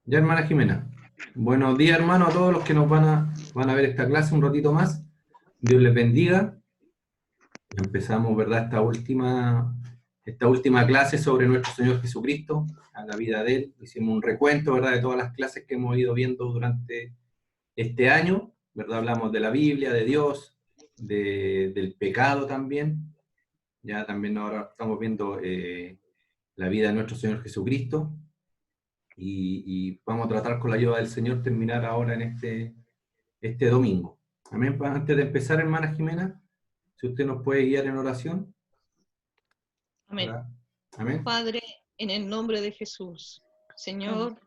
Ya, hermana Jimena. Buenos días, hermano, a todos los que nos van a ver esta clase un ratito más. Dios les bendiga. Empezamos, ¿verdad?, esta última clase sobre nuestro Señor Jesucristo, a la vida de Él. Hicimos un recuento, ¿verdad?, de todas las clases que hemos ido viendo durante este año, ¿verdad? Hablamos de la Biblia, de Dios, del pecado también. Ya también ahora estamos viendo la vida de nuestro Señor Jesucristo. Y vamos a tratar con la ayuda del Señor terminar ahora en este domingo. Amén. Antes de empezar, hermana Jimena, si usted nos puede guiar en oración. Amén. Amén. Padre, en el nombre de Jesús, Señor,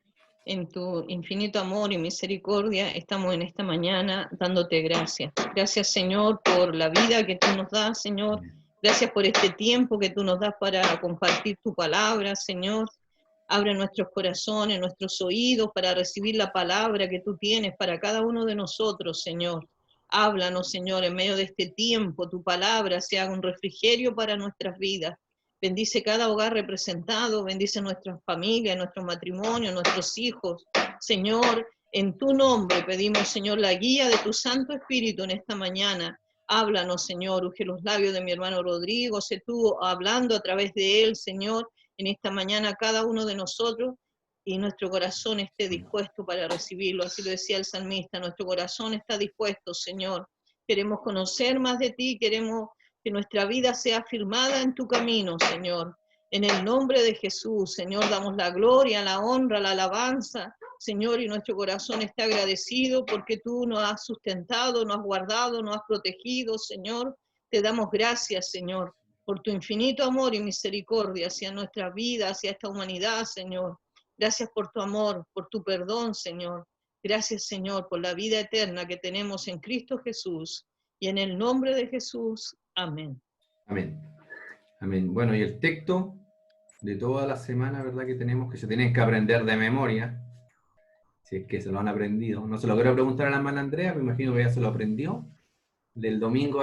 en tu infinito amor y misericordia, estamos en esta mañana dándote gracias. Gracias, Señor, por la vida que tú nos das, Señor. Gracias por este tiempo que tú nos das para compartir tu palabra, Señor. Abre nuestros corazones, nuestros oídos para recibir la palabra que tú tienes para cada uno de nosotros, Señor. Háblanos, Señor, en medio de este tiempo, tu palabra sea un refrigerio para nuestras vidas. Bendice cada hogar representado, bendice nuestras familias, nuestro matrimonio, nuestros hijos. Señor, en tu nombre pedimos, Señor, la guía de tu Santo Espíritu en esta mañana. Háblanos, Señor, unge los labios de mi hermano Rodrigo, sé tú hablando a través de él, Señor, en esta mañana cada uno de nosotros, y nuestro corazón esté dispuesto para recibirlo. Así lo decía el salmista, nuestro corazón está dispuesto, Señor. Queremos conocer más de ti, queremos que nuestra vida sea firmada en tu camino, Señor. En el nombre de Jesús, Señor, damos la gloria, la honra, la alabanza, Señor, y nuestro corazón está agradecido porque tú nos has sustentado, nos has guardado, nos has protegido, Señor. Te damos gracias, Señor, por tu infinito amor y misericordia hacia nuestra vida, hacia esta humanidad, Señor. Gracias por tu amor, por tu perdón, Señor. Gracias, Señor, por la vida eterna que tenemos en Cristo Jesús. Y en el nombre de Jesús, amén. Amén. Amén. Bueno, y el texto de toda la semana, ¿verdad?, que tenemos, que se tienen que aprender de memoria, si es que se lo han aprendido. No se lo quiero preguntar a la hermana Andrea, me imagino que ya se lo aprendió. Del domingo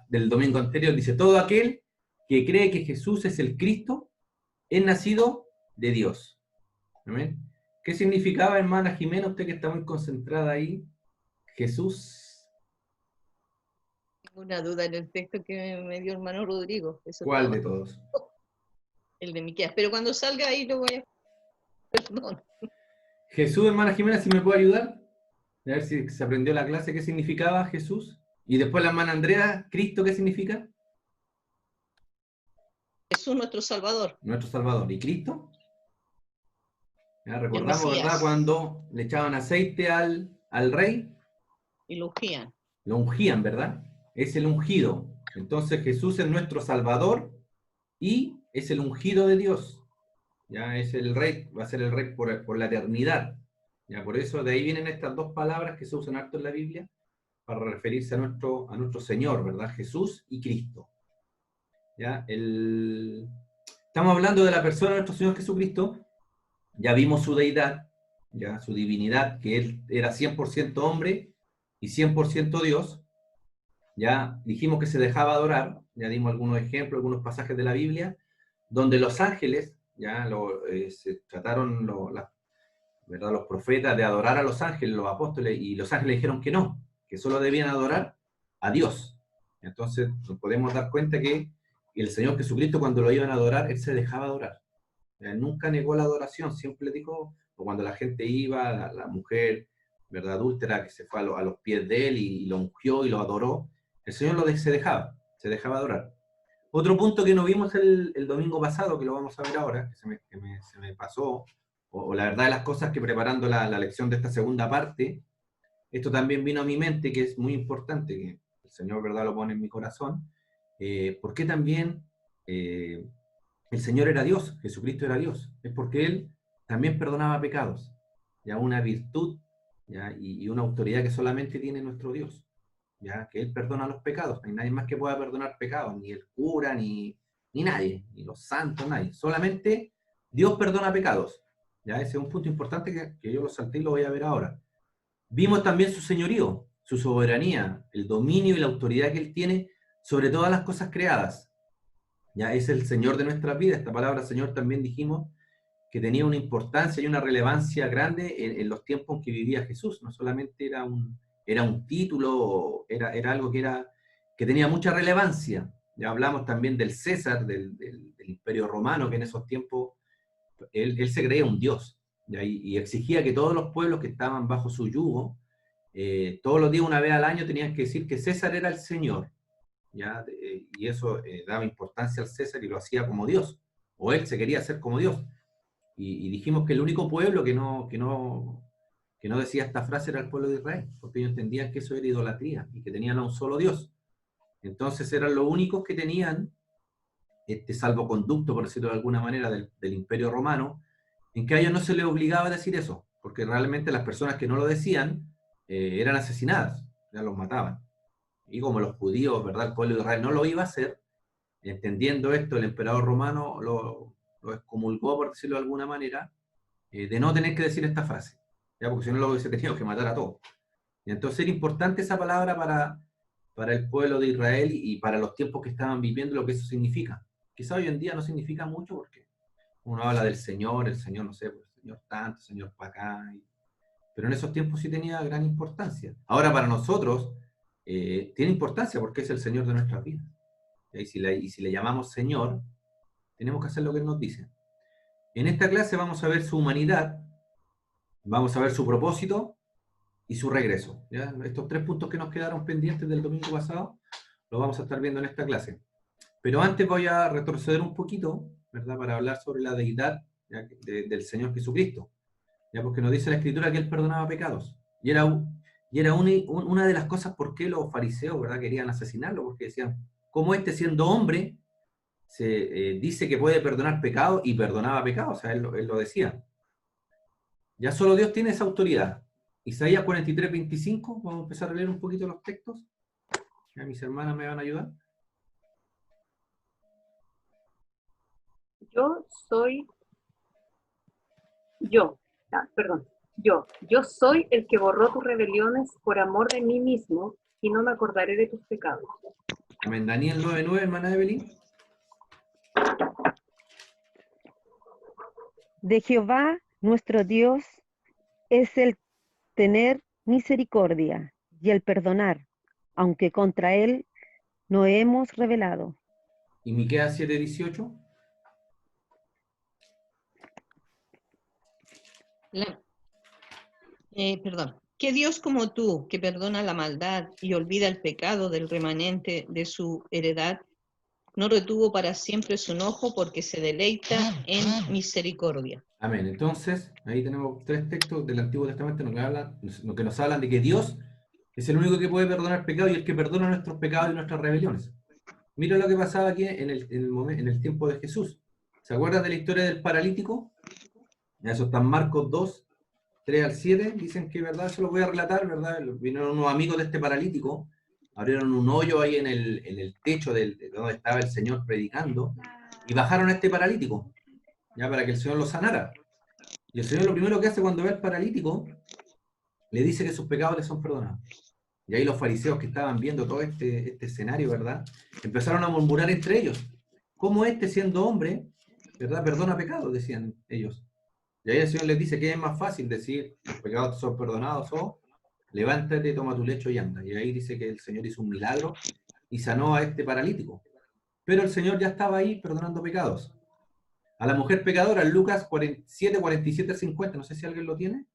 del domingo anterior, dice: todo aquel que cree que Jesús es el Cristo es nacido de Dios. Amén. ¿Qué significaba, hermana Jimena, usted que está muy concentrada ahí, Jesús? Tengo una duda en el texto que me dio hermano Rodrigo. Eso ¿Cuál estaba, de todos? el de Miqueas. Pero cuando salga ahí lo voy a... Perdón. Jesús, hermana Jimena, si me puede ayudar. A ver si se aprendió la clase, ¿qué significaba Jesús? Y después la hermana Andrea, Cristo, ¿qué significa? Jesús nuestro Salvador. Nuestro Salvador. ¿Y Cristo? ¿Ya? El Recordamos, ¿verdad?, Mesías. cuando le echaban aceite al rey, Y lo ungían. lo ungían, ¿verdad? Es el ungido. Entonces Jesús es nuestro Salvador y es el ungido de Dios. Ya es el rey, va a ser el rey por la eternidad. Ya, por eso de ahí vienen estas dos palabras que se usan harto en la Biblia para referirse a nuestro Señor, ¿verdad? Jesús y Cristo. ¿Ya? Estamos hablando de la persona de nuestro Señor Jesucristo. Ya vimos su deidad, ya su divinidad, que Él era 100% hombre y 100% Dios. Ya dijimos que se dejaba adorar, ya dimos algunos ejemplos, algunos pasajes de la Biblia, donde los ángeles, se trataron ¿verdad?, los profetas de adorar a los ángeles, los apóstoles, y los ángeles dijeron que no, que solo debían adorar a Dios. Entonces nos podemos dar cuenta que el Señor Jesucristo, cuando lo iban a adorar, Él se dejaba adorar. Él nunca negó la adoración, siempre dijo, o cuando la gente iba, la mujer, ¿verdad?, adúltera, que se fue a los pies de Él y lo ungió y lo adoró, el Señor se dejaba adorar. Otro punto que no vimos el domingo pasado, que lo vamos a ver ahora, que se me pasó, o la verdad de las cosas, que preparando la lección de esta segunda parte, esto también vino a mi mente, que es muy importante, que el Señor, ¿verdad?, lo pone en mi corazón, porque también el Señor era Dios, Jesucristo era Dios, es porque Él también perdonaba pecados, ya una virtud, ya, y una autoridad que solamente tiene nuestro Dios, ya, que Él perdona los pecados, no hay nadie más que pueda perdonar pecados, ni el cura, ni nadie, ni los santos, nadie, solamente Dios perdona pecados, ya, ese es un punto importante que yo lo salté y lo voy a ver ahora. Vimos también su señorío, su soberanía, el dominio y la autoridad que Él tiene sobre todas las cosas creadas. Ya es el Señor de nuestras vidas. Esta palabra Señor también dijimos que tenía una importancia y una relevancia grande en los tiempos en que vivía Jesús. No solamente era un título, era algo que tenía mucha relevancia. Ya hablamos también del César, del Imperio Romano, que en esos tiempos él se creía un dios, ¿ya? Y exigía que todos los pueblos que estaban bajo su yugo, todos los días, una vez al año, tenían que decir que César era el Señor, ¿ya? Y eso daba importancia al César y lo hacía como Dios, o él se quería hacer como Dios. Y dijimos que el único pueblo que no decía esta frase era el pueblo de Israel, porque ellos entendían que eso era idolatría y que tenían a un solo Dios. Entonces eran los únicos que tenían este salvoconducto, por decirlo de alguna manera, del Imperio Romano, en que a ellos no se les obligaba a decir eso, porque realmente las personas que no lo decían eran asesinadas, ya los mataban. Y como los judíos, ¿verdad? El pueblo de Israel no lo iba a hacer, entendiendo esto, el emperador romano lo excomulgó, por decirlo de alguna manera, de no tener que decir esta frase, ¿ya? Porque si no lo hubiese tenido que matar a todos. Y entonces era importante esa palabra para el pueblo de Israel y para los tiempos que estaban viviendo, lo que eso significa. Quizá hoy en día no significa mucho porque uno habla del Señor, el Señor, no sé, pues, el Señor tanto, el Señor para acá, pero en esos tiempos sí tenía gran importancia. Ahora para nosotros tiene importancia porque es el Señor de nuestras vidas. Y si le llamamos Señor, tenemos que hacer lo que Él nos dice. En esta clase vamos a ver su humanidad, vamos a ver su propósito y su regreso. ¿Ya? Estos 3 puntos que nos quedaron pendientes del domingo pasado, los vamos a estar viendo en esta clase. Pero antes voy a retroceder un poquito, ¿verdad? Para hablar sobre la deidad, ¿ya? Del Señor Jesucristo. ¿Ya? Porque nos dice la Escritura que Él perdonaba pecados. Y era una de las cosas por qué los fariseos, ¿verdad? Querían asesinarlo, porque decían, ¿cómo siendo hombre, se dice que puede perdonar pecados y perdonaba pecados? O sea, él lo decía. Ya solo Dios tiene esa autoridad. Isaías 43, 25, vamos a empezar a leer un poquito los textos. Ya mis hermanas me van a ayudar. Yo soy yo, perdón, yo soy el que borró tus rebeliones por amor de mí mismo y no me acordaré de tus pecados. Amén. Daniel 9:9, hermana Evelyn. De Jehová nuestro Dios es el tener misericordia y el perdonar, aunque contra él no hemos rebelado. Y Miqueas 7:18. Perdón. ¿Qué Dios como tú, que perdona la maldad y olvida el pecado del remanente de su heredad, no retuvo para siempre su enojo porque se deleita en misericordia? Amén. Entonces, ahí tenemos 3 textos del Antiguo Testamento que nos hablan de que Dios es el único que puede perdonar pecados y el que perdona nuestros pecados y nuestras rebeliones. Mira lo que pasaba aquí en el tiempo de Jesús. ¿Se acuerdan de la historia del paralítico? Eso está en Marcos 2, 3 al 7. Dicen que, ¿verdad? Eso lo voy a relatar, ¿verdad? Vinieron unos amigos de este paralítico, abrieron un hoyo ahí en el techo de donde estaba el Señor predicando y bajaron a este paralítico, ya para que el Señor lo sanara. Y el Señor lo primero que hace cuando ve al paralítico, le dice que sus pecados le son perdonados. Y ahí los fariseos que estaban viendo todo este escenario, ¿verdad? Empezaron a murmurar entre ellos. ¿Cómo siendo hombre, ¿verdad? Perdona pecados, decían ellos. Y ahí el Señor les dice que es más fácil decir, los pecados te son perdonados, o levántate, toma tu lecho y anda. Y ahí dice que el Señor hizo un milagro y sanó a este paralítico. Pero el Señor ya estaba ahí perdonando pecados. A la mujer pecadora, en Lucas 7, 47 al 50, no sé si alguien lo tiene.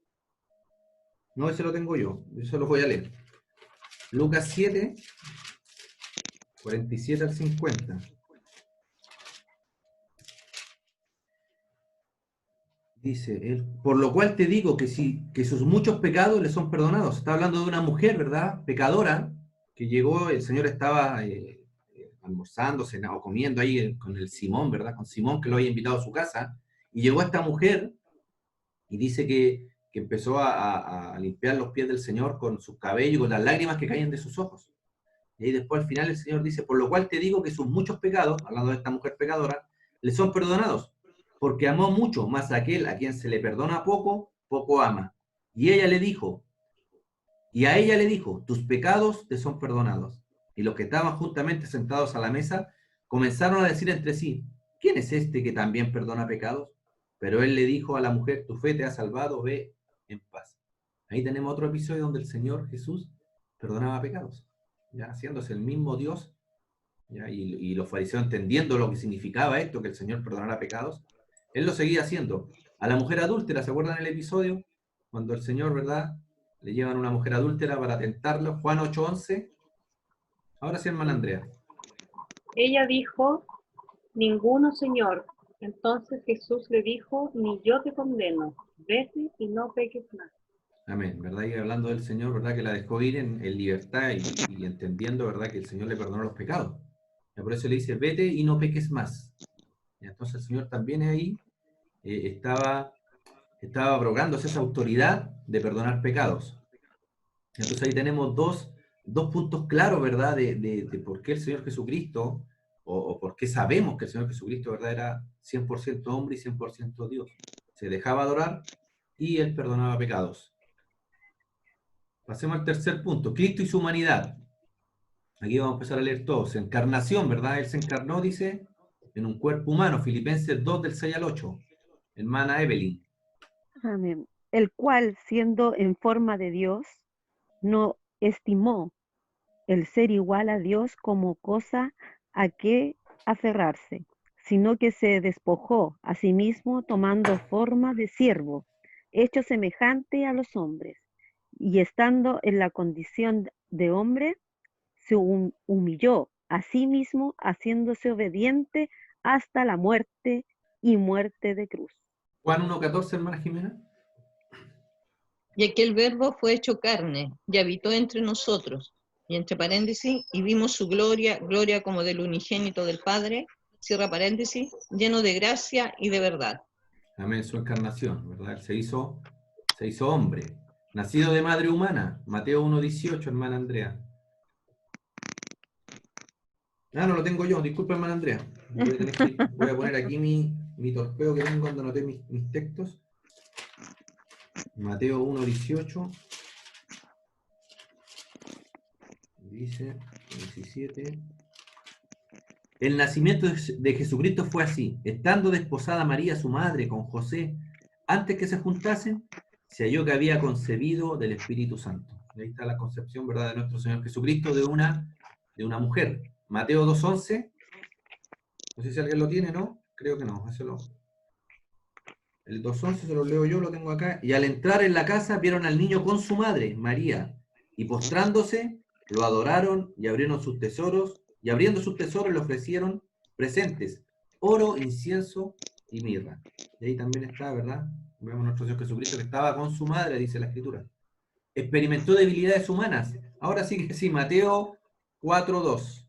No, ese lo tengo yo se lo voy a leer. Lucas 7, 47 al 50. Dice, por lo cual te digo que sus muchos pecados le son perdonados. Está hablando de una mujer, ¿verdad? Pecadora, que llegó, el Señor estaba almorzando, cenando, comiendo ahí con el Simón, ¿verdad? Con Simón, que lo había invitado a su casa. Y llegó esta mujer y dice que empezó a limpiar los pies del Señor con sus cabellos y con las lágrimas que caían de sus ojos. Y ahí después al final el Señor dice, por lo cual te digo que sus muchos pecados, hablando de esta mujer pecadora, le son perdonados, porque amó mucho, más aquel a quien se le perdona poco, poco ama. Y a ella le dijo, tus pecados te son perdonados. Y los que estaban juntamente sentados a la mesa comenzaron a decir entre sí, ¿quién es este que también perdona pecados? Pero él le dijo a la mujer, tu fe te ha salvado, ve en paz. Ahí tenemos otro episodio donde el Señor Jesús perdonaba pecados, ya haciéndose el mismo Dios, ¿ya? Y los fariseos entendiendo lo que significaba esto, que el Señor perdonara pecados, él lo seguía haciendo. A la mujer adúltera, ¿se acuerdan el episodio? Cuando el Señor, ¿verdad? Le llevan a una mujer adúltera para tentarlo, Juan 8:11. Ahora sí, hermana Andrea. Ella dijo, ninguno, Señor. Entonces Jesús le dijo, ni yo te condeno, vete y no peques más. Amén, ¿verdad? Y hablando del Señor, ¿verdad? Que la dejó ir en libertad y entendiendo, ¿verdad? Que el Señor le perdonó los pecados. Y por eso le dice, vete y no peques más. Y entonces el Señor también ahí estaba abrogándose esa autoridad de perdonar pecados. Entonces ahí tenemos dos puntos claros, ¿verdad? De por qué el Señor Jesucristo, o por qué sabemos que el Señor Jesucristo, ¿verdad? Era 100% hombre y 100% Dios. Se dejaba adorar y Él perdonaba pecados. Pasemos al tercer punto, Cristo y su humanidad. Aquí vamos a empezar a leer todo. Su encarnación, ¿verdad? Él se encarnó, dice, en un cuerpo humano. Filipenses 2, del 6 al 8. Hermana Evelyn. Amén. El cual, siendo en forma de Dios, no estimó el ser igual a Dios como cosa a que aferrarse, sino que se despojó a sí mismo tomando forma de siervo, hecho semejante a los hombres, y estando en la condición de hombre, se humilló a sí mismo, haciéndose obediente hasta la muerte y muerte de cruz. Juan 1:14, hermana Jimena. Y aquel verbo fue hecho carne y habitó entre nosotros. Y entre paréntesis, y vimos su gloria, gloria como del unigénito del Padre, cierra paréntesis, lleno de gracia y de verdad. Amén, su encarnación, ¿verdad? Él se hizo hombre. Nacido de madre humana. Mateo 1:18, hermana Andrea. Ah, no lo tengo yo, disculpa, hermana Andrea. Voy a poner aquí mi torpeo que tengo cuando anoté mis textos. Mateo 1:18. Dice 17. El nacimiento de Jesucristo fue así. Estando desposada María, su madre, con José, antes que se juntasen, se halló que había concebido del Espíritu Santo. Y ahí está la concepción, ¿verdad?, de nuestro Señor Jesucristo de una mujer. Mateo 2:11. No sé si alguien lo tiene, ¿no? Creo que no. El 2:11 se lo leo yo, lo tengo acá. Y al entrar en la casa vieron al niño con su madre, María, y postrándose, lo adoraron y abrieron sus tesoros, y abriendo sus tesoros le ofrecieron presentes, oro, incienso y mirra. Y ahí también está, ¿verdad? Vemos a nuestro Señor Jesucristo que estaba con su madre, dice la Escritura. Experimentó debilidades humanas. Ahora sí que sí, Mateo 4:2.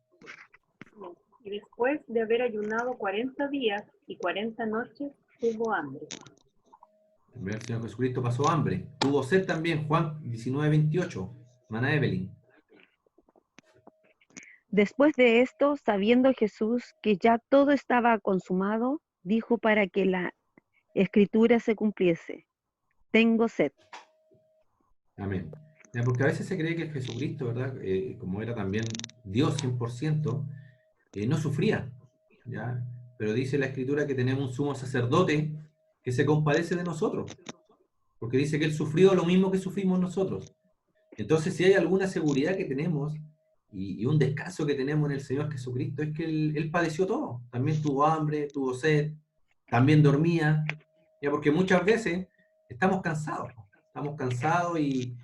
Y después de haber ayunado 40 días y 40 noches, tuvo hambre. El Señor Jesucristo pasó hambre. Tuvo sed también, Juan 19:28. Hermana Evelyn. Después de esto, sabiendo Jesús que ya todo estaba consumado, dijo para que la escritura se cumpliese: tengo sed. Amén. Ya, porque a veces se cree que Jesucristo, ¿verdad? Como era también Dios 100%, no sufría, ¿ya? Pero dice la Escritura que tenemos un sumo sacerdote que se compadece de nosotros, porque dice que Él sufrió lo mismo que sufrimos nosotros. Entonces, si hay alguna seguridad que tenemos y un descanso que tenemos en el Señor Jesucristo, es que Él padeció todo. También tuvo hambre, tuvo sed, también dormía, ¿ya? Porque muchas veces estamos cansados y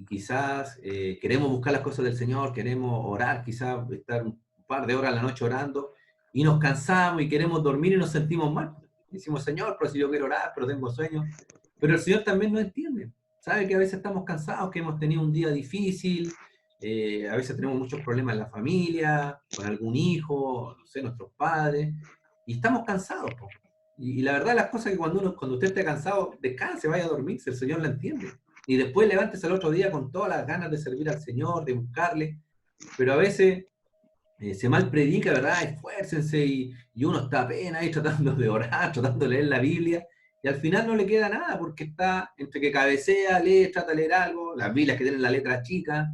quizás queremos buscar las cosas del Señor, queremos orar, quizás estar un par de horas a la noche orando, y nos cansamos y queremos dormir y nos sentimos mal. Decimos, Señor, pero si yo quiero orar, pero tengo sueño. Pero el Señor también nos entiende. Sabe que a veces estamos cansados, que hemos tenido un día difícil, a veces tenemos muchos problemas en la familia, con algún hijo, no sé, nuestros padres, y estamos cansados. Y la verdad, las cosas que cuando usted esté cansado, descanse, vaya a dormirse, el Señor la entiende. Y después levántese al otro día con todas las ganas de servir al Señor, de buscarle. Pero a veces se mal predica, ¿verdad? Esfuércense y uno está apenas ahí tratando de orar, tratando de leer la Biblia. Y al final no le queda nada porque está entre que cabecea, lee, trata de leer algo, las Biblias que tienen la letra chica.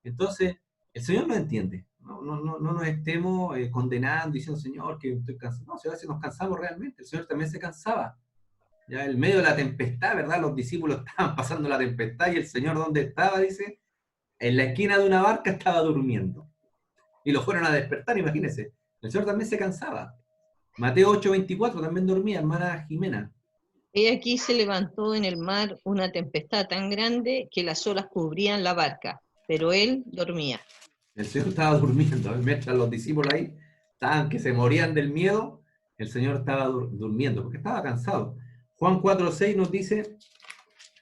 Entonces, el Señor no entiende, ¿no? no nos estemos condenando, diciendo, Señor, que estoy cansado. No, si a veces nos cansamos realmente, el Señor también se cansaba. Ya en medio de la tempestad, ¿verdad? Los discípulos estaban pasando la tempestad y el Señor, ¿dónde estaba? Dice, en la esquina de una barca estaba durmiendo. Y lo fueron a despertar, imagínense. El Señor también se cansaba. Mateo 8:24 también dormía, hermana Jimena. He aquí se levantó en el mar una tempestad tan grande que las olas cubrían la barca, pero él dormía. El Señor estaba durmiendo, mientras los discípulos ahí estaban que se morían del miedo, el Señor estaba durmiendo, porque estaba cansado. Juan 4:6 nos dice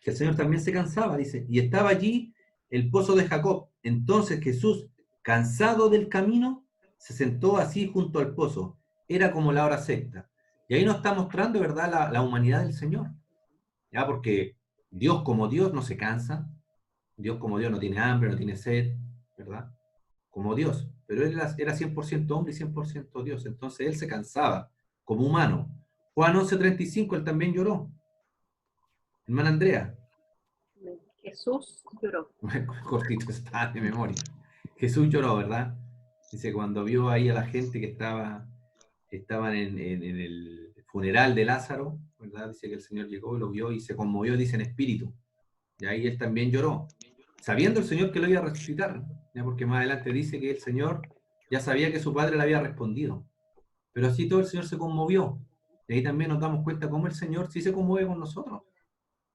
que el Señor también se cansaba, dice, y estaba allí el pozo de Jacob. Entonces Jesús, cansado del camino, se sentó así junto al pozo. Era como la hora sexta. Y ahí nos está mostrando, ¿verdad?, la humanidad del Señor. ¿Ya? Porque Dios como Dios no se cansa, Dios como Dios no tiene hambre, no tiene sed, ¿verdad? Como Dios, pero él era 100% hombre y 100% Dios, entonces él se cansaba como humano. Juan 11:35, él también lloró. Hermana Andrea, Jesús lloró. cortito está de memoria. Jesús lloró, ¿verdad? Dice, cuando vio ahí a la gente que estaban en el funeral de Lázaro, ¿verdad? Dice que el Señor llegó y lo vio y se conmovió, dice, en espíritu. Y ahí él también lloró, sabiendo el Señor que lo iba a resucitar, ¿ya? Porque más adelante dice que el Señor ya sabía que su Padre le había respondido. Pero así todo el Señor se conmovió. Y ahí también nos damos cuenta cómo el Señor sí se conmueve con nosotros.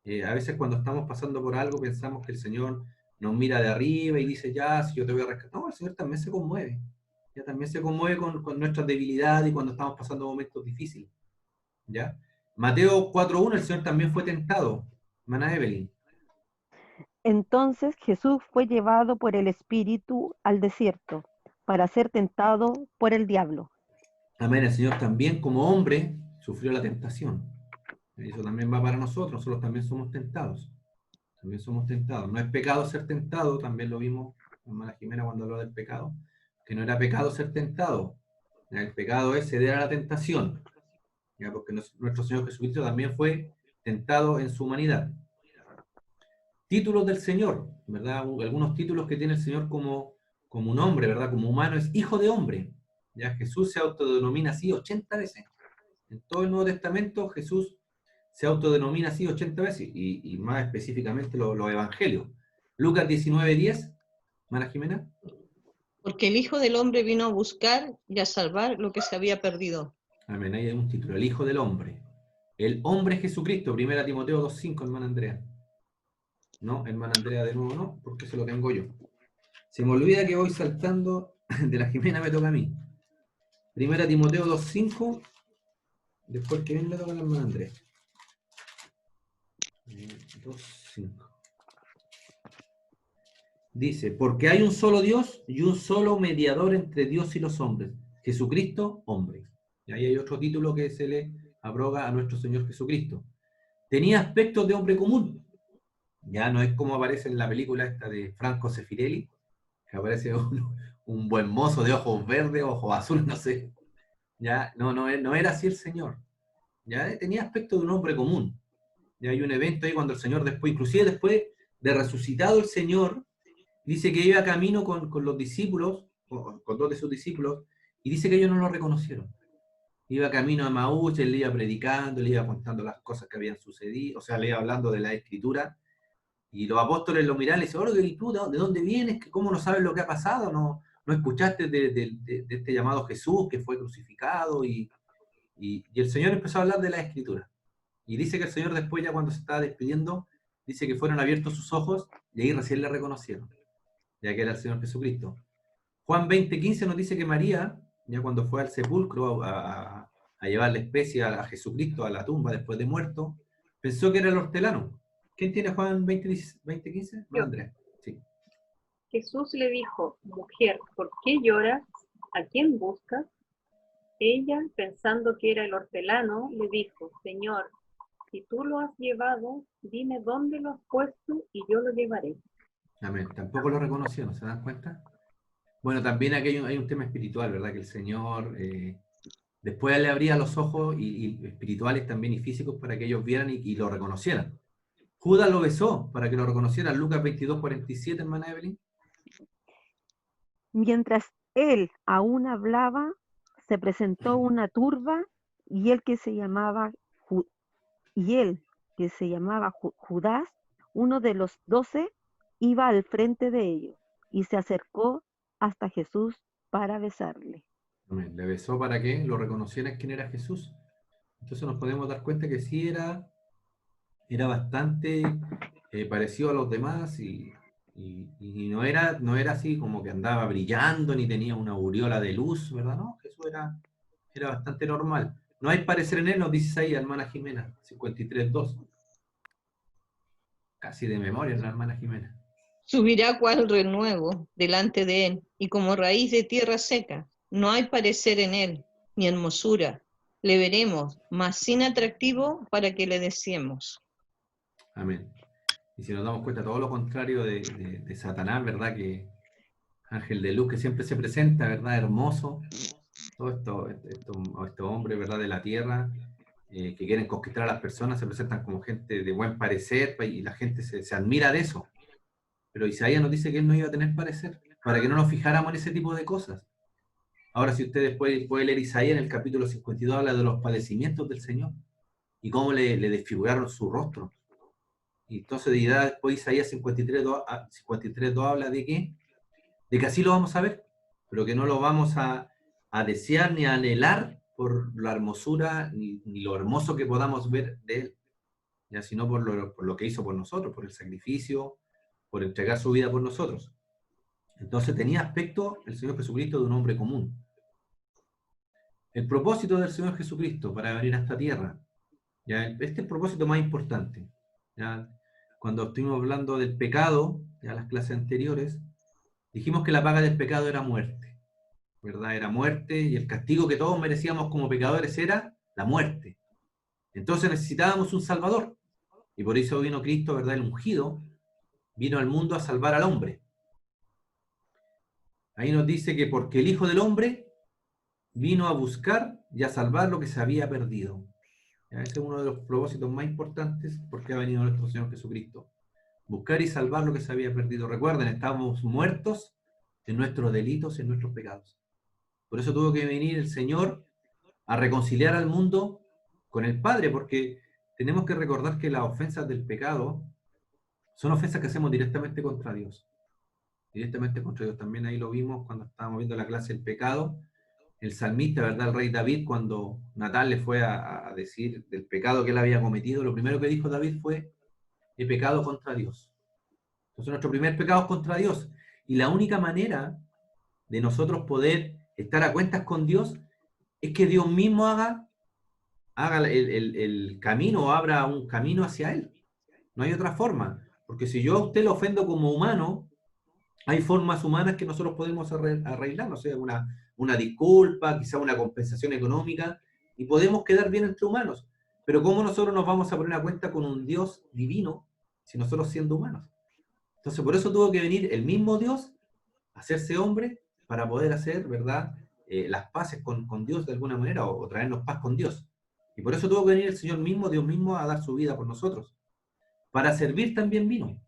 A veces cuando estamos pasando por algo pensamos que el Señor nos mira de arriba y dice, ya, si yo te voy a rescatar. No, el Señor también se conmueve. Ya también se conmueve con nuestras debilidades y cuando estamos pasando momentos difíciles. ¿Ya? Mateo 4:1, el Señor también fue tentado. Hermana Evelyn. Entonces Jesús fue llevado por el Espíritu al desierto para ser tentado por el diablo. Amén, el Señor también como hombre sufrió la tentación. Eso también va para nosotros también somos tentados. También somos tentados. No es pecado ser tentado, también lo vimos hermana Jimena cuando habló del pecado, que no era pecado ser tentado. El pecado es ceder a la tentación, ¿ya? Porque nuestro Señor Jesucristo también fue tentado en su humanidad. Títulos del Señor, ¿verdad? Algunos títulos que tiene el Señor como un hombre, ¿verdad? Como humano, es hijo de hombre. ¿Ya? Jesús se autodenomina así 80 veces. En todo el Nuevo Testamento Jesús se autodenomina así 80 veces, y más específicamente los evangelios. Lucas 19:10, Mara Jimena. Porque el Hijo del Hombre vino a buscar y a salvar lo que se había perdido. Amén, ahí hay un título, el Hijo del Hombre. El hombre es Jesucristo, 1 Timoteo 2:5, hermana Andrea. No, hermana Andrea de nuevo no, porque se lo tengo yo. Se me olvida que voy saltando, de la Jimena me toca a mí. 1 Timoteo 2:5, después que viene le toca a la hermana Andrea. 2:5. Dice, porque hay un solo Dios y un solo mediador entre Dios y los hombres, Jesucristo, hombre. Y ahí hay otro título que se le abroga a nuestro Señor Jesucristo. Tenía aspectos de hombre común. Ya no es como aparece en la película esta de Franco Sefirelli, que aparece un buen mozo de ojos verdes, ojos azules, no sé. Ya no era así el Señor. Ya tenía aspecto de un hombre común. Ya hay un evento ahí cuando el Señor después, inclusive después de resucitado el Señor, dice que iba camino con los discípulos, con dos de sus discípulos, y dice que ellos no lo reconocieron. Iba camino a Maús, él le iba predicando, le iba contando las cosas que habían sucedido, o sea, le iba hablando de la Escritura, y los apóstoles lo miraron y le dicen, oye, ¿y tú de dónde vienes? ¿Cómo no sabes lo que ha pasado? ¿No escuchaste de este llamado Jesús que fue crucificado? Y el Señor empezó a hablar de la Escritura. Y dice que el Señor después, ya cuando se estaba despidiendo, dice que fueron abiertos sus ojos, y ahí recién le reconocieron, ya que era el Señor Jesucristo. Juan 20:15 nos dice que María, ya cuando fue al sepulcro a llevar la especie a Jesucristo a la tumba después de muerto, pensó que era el hortelano. ¿Quién tiene Juan 20:15? Yo. Andrea. Sí. Jesús le dijo, mujer, ¿por qué lloras? ¿A quién buscas? Ella, pensando que era el hortelano, le dijo, Señor, si tú lo has llevado, dime dónde lo has puesto y yo lo llevaré. Amén. Tampoco lo reconocieron, ¿se dan cuenta? Bueno, también aquí hay un tema espiritual, ¿verdad? Que el Señor después le abría los ojos y espirituales también y físicos para que ellos vieran y lo reconocieran. Judas lo besó para que lo reconocieran. Lucas 22:47, hermana Evelyn. Mientras él aún hablaba, se presentó una turba y él que se llamaba Judas, uno de los 12, iba al frente de ellos y se acercó hasta Jesús para besarle. Amén. Le besó para que lo reconocieran quién era Jesús. Entonces nos podemos dar cuenta que sí era bastante parecido a los demás y no era así como que andaba brillando ni tenía una aureola de luz, ¿verdad? No, Jesús era bastante normal. No hay parecer en él, nos dice ahí, hermana Jimena, 53:2. Casi de memoria, la hermana Jimena. Subirá cual renuevo delante de él, y como raíz de tierra seca. No hay parecer en él, ni hermosura. Le veremos, mas sin atractivo para que le deseemos. Amén. Y si nos damos cuenta, todo lo contrario de Satanás, ¿verdad? Que ángel de luz que siempre se presenta, ¿verdad? Hermoso. Todos estos hombres, ¿verdad? De la tierra, que quieren conquistar a las personas, se presentan como gente de buen parecer y la gente se admira de eso. Pero Isaías nos dice que él no iba a tener parecer, para que no nos fijáramos en ese tipo de cosas. Ahora, si ustedes pueden leer Isaías en el capítulo 52, habla de los padecimientos del Señor y cómo le desfiguraron su rostro. Y entonces dirá después Isaías 53:2 habla de qué? De que así lo vamos a ver, pero que no lo vamos a desear ni a anhelar por la hermosura ni lo hermoso que podamos ver de él, ya sino por lo que hizo por nosotros, por el sacrificio, por entregar su vida por nosotros. Entonces tenía aspecto el Señor Jesucristo de un hombre común. El propósito del Señor Jesucristo para venir a esta tierra, ¿ya? Este es el propósito más importante. ¿Ya? Cuando estuvimos hablando del pecado, ya las clases anteriores, dijimos que la paga del pecado era muerte, ¿verdad? Era muerte y el castigo que todos merecíamos como pecadores era la muerte. Entonces necesitábamos un Salvador. Y por eso vino Cristo, ¿verdad? El ungido, vino al mundo a salvar al hombre. Ahí nos dice que porque el Hijo del Hombre vino a buscar y a salvar lo que se había perdido. ¿Ya? Ese es uno de los propósitos más importantes porque ha venido nuestro Señor Jesucristo. Buscar y salvar lo que se había perdido. Recuerden, estábamos muertos en nuestros delitos y en nuestros pecados. Por eso tuvo que venir el Señor a reconciliar al mundo con el Padre, porque tenemos que recordar que las ofensas del pecado son ofensas que hacemos directamente contra Dios. Directamente contra Dios. También ahí lo vimos cuando estábamos viendo la clase del pecado. El salmista, ¿verdad? El rey David, cuando Natán le fue a decir del pecado que él había cometido, lo primero que dijo David fue: he pecado contra Dios. Entonces nuestro primer pecado es contra Dios. Y la única manera de nosotros poder estar a cuentas con Dios es que Dios mismo haga el camino, abra un camino hacia Él. No hay otra forma. Porque si yo a usted lo ofendo como humano, hay formas humanas que nosotros podemos arreglar, no sé, una disculpa, quizá una compensación económica, y podemos quedar bien entre humanos. Pero ¿cómo nosotros nos vamos a poner a cuenta con un Dios divino si nosotros siendo humanos? Entonces, por eso tuvo que venir el mismo Dios a hacerse hombre para poder hacer, ¿verdad?, las paces con Dios de alguna manera o traernos paz con Dios. Y por eso tuvo que venir el Señor mismo, Dios mismo, a dar su vida por nosotros. Para servir también vino.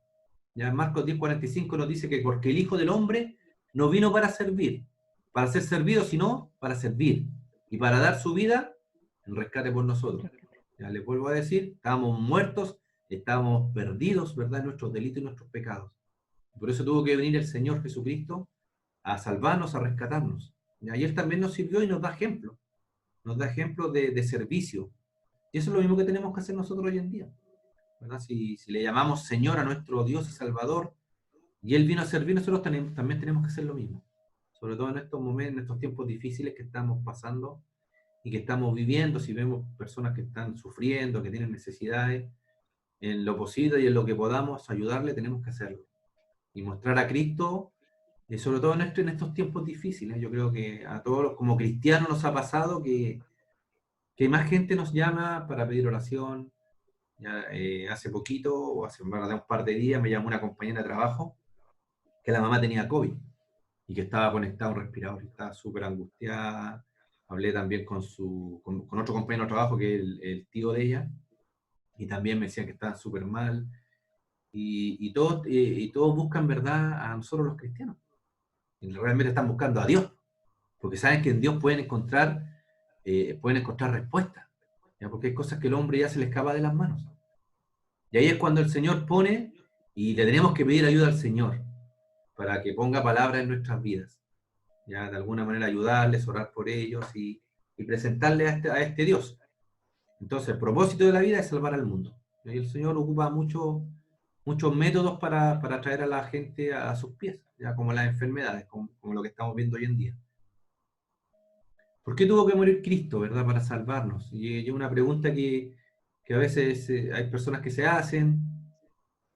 Ya Marcos 10:45 nos dice que porque el Hijo del Hombre no vino para servir, para ser servido, sino para servir y para dar su vida en rescate por nosotros. Ya les vuelvo a decir, estábamos muertos, estábamos perdidos, ¿verdad?, en nuestros delitos y nuestros pecados. Por eso tuvo que venir el Señor Jesucristo a salvarnos, a rescatarnos. Y ayer también nos sirvió y nos da ejemplo de servicio. Y eso es lo mismo que tenemos que hacer nosotros hoy en día, ¿verdad? Si le llamamos Señor a nuestro Dios y Salvador, y Él vino a servir, nosotros también tenemos que hacer lo mismo. Sobre todo en estos momentos, en estos tiempos difíciles que estamos pasando y que estamos viviendo, si vemos personas que están sufriendo, que tienen necesidades, en lo posible y en lo que podamos ayudarle, tenemos que hacerlo. Y mostrar a Cristo, sobre todo en estos tiempos difíciles. Yo creo que a todos como cristianos nos ha pasado que más gente nos llama para pedir oración. Ya, hace poquito, o hace un par de días, me llamó una compañera de trabajo que la mamá tenía COVID y que estaba conectada a un respirador, y estaba súper angustiada. Hablé también con otro compañero de trabajo que es el tío de ella, y también me decían que estaban súper mal. Y todos buscan, ¿verdad?, a nosotros los cristianos. Y realmente están buscando a Dios, porque saben que en Dios pueden encontrar respuestas, ¿ya? Porque hay cosas que el hombre ya se le escapa de las manos. Y ahí es cuando el Señor pone, y le tenemos que pedir ayuda al Señor, para que ponga palabras en nuestras vidas, ya de alguna manera ayudarles, orar por ellos y presentarles a este Dios. Entonces, el propósito de la vida es salvar al mundo. Y el Señor ocupa muchos métodos para traer a la gente a sus pies, ya como las enfermedades, como lo que estamos viendo hoy en día. ¿Por qué tuvo que morir Cristo, verdad, para salvarnos? Y es una pregunta que a veces hay personas que se hacen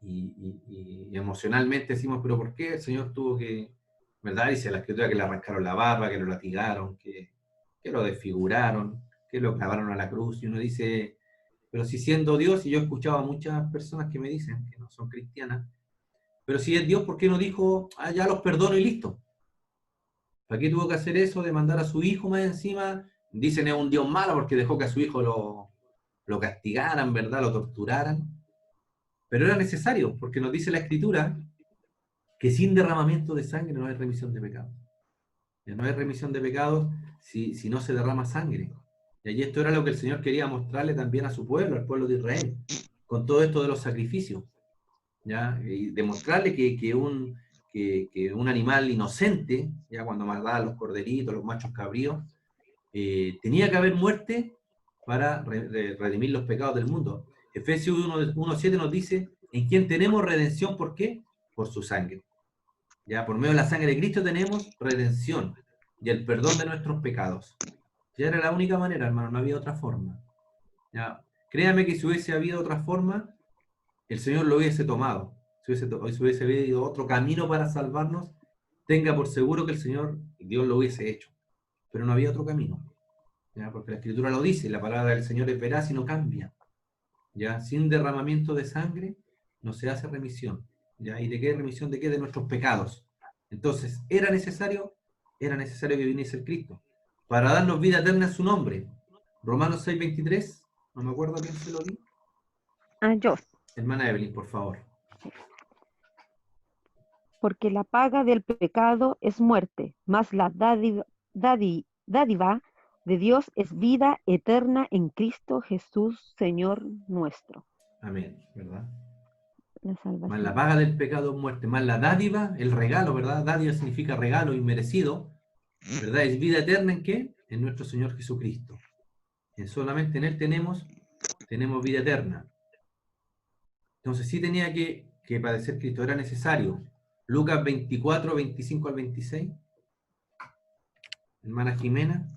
y emocionalmente decimos, pero ¿por qué el Señor tuvo que, verdad? Dice la Escritura que le arrancaron la barba, que lo latigaron, que lo desfiguraron, que lo clavaron a la cruz, y uno dice, pero si siendo Dios, y yo he escuchado a muchas personas que me dicen, que no son cristianas, pero si es Dios, ¿por qué no dijo, ya los perdono y listo? ¿Para qué tuvo que hacer eso de mandar a su hijo más encima? Dicen es un Dios malo porque dejó que a su hijo lo castigaran, ¿verdad? Lo torturaran. Pero era necesario, porque nos dice la Escritura que sin derramamiento de sangre no hay remisión de pecados. No hay remisión de pecados si no se derrama sangre. Y allí esto era lo que el Señor quería mostrarle también a su pueblo, al pueblo de Israel, con todo esto de los sacrificios, ¿ya? Y demostrarle que un animal inocente, ya cuando mataban los corderitos, los machos cabríos, tenía que haber muerte para redimir los pecados del mundo. Efesios 1:7 nos dice, en quien tenemos redención, ¿por qué? Por su sangre. Ya por medio de la sangre de Cristo tenemos redención y el perdón de nuestros pecados. Ya era la única manera, hermano, no había otra forma. Ya, créame que si hubiese habido otra forma, el Señor lo hubiese tomado. Si hubiese habido otro camino para salvarnos, tenga por seguro que el Señor, Dios lo hubiese hecho. Pero no había otro camino. ¿Ya? Porque la Escritura lo dice, la palabra del Señor es veraz y no cambia. ¿Ya? Sin derramamiento de sangre no se hace remisión. ¿Ya? ¿Y de qué remisión? ¿De qué? De nuestros pecados. Entonces, era necesario que viniese el Cristo, para darnos vida eterna en su nombre. Romanos 6:23, no me acuerdo a quién se lo di. Yo. Hermana Evelyn, por favor. Porque la paga del pecado es muerte, mas la dádiva de Dios es vida eterna en Cristo Jesús, Señor nuestro. Amén, ¿verdad? La salvación. Más la paga del pecado es muerte, más la dádiva, el regalo, ¿verdad? Dádiva significa regalo inmerecido, ¿verdad? Es vida eterna ¿en qué? En nuestro Señor Jesucristo. Solamente en Él tenemos vida eterna. Entonces sí tenía que padecer Cristo, era necesario. Lucas 24, 25 al 26. Hermana Jimena.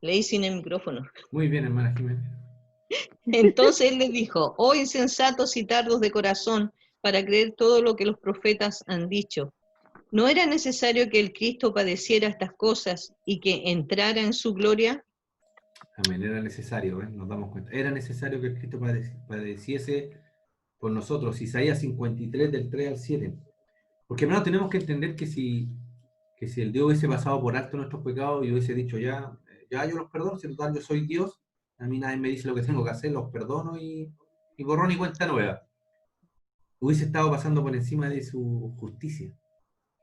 Leí sin el micrófono. Muy bien, hermana Jimena. Entonces él les dijo, oh insensatos y tardos de corazón, para creer todo lo que los profetas han dicho. ¿No era necesario que el Cristo padeciera estas cosas y que entrara en su gloria? Amén, era necesario, nos damos cuenta. Era necesario que el Cristo padeciese por nosotros. Isaías 53, del 3 al 7. Porque hermano, tenemos que entender que si el Dios hubiese pasado por alto nuestros pecados y hubiese dicho ya yo los perdono, si total yo soy Dios, a mí nadie me dice lo que tengo que hacer, los perdono y borrón y cuenta nueva. Hubiese estado pasando por encima de su justicia,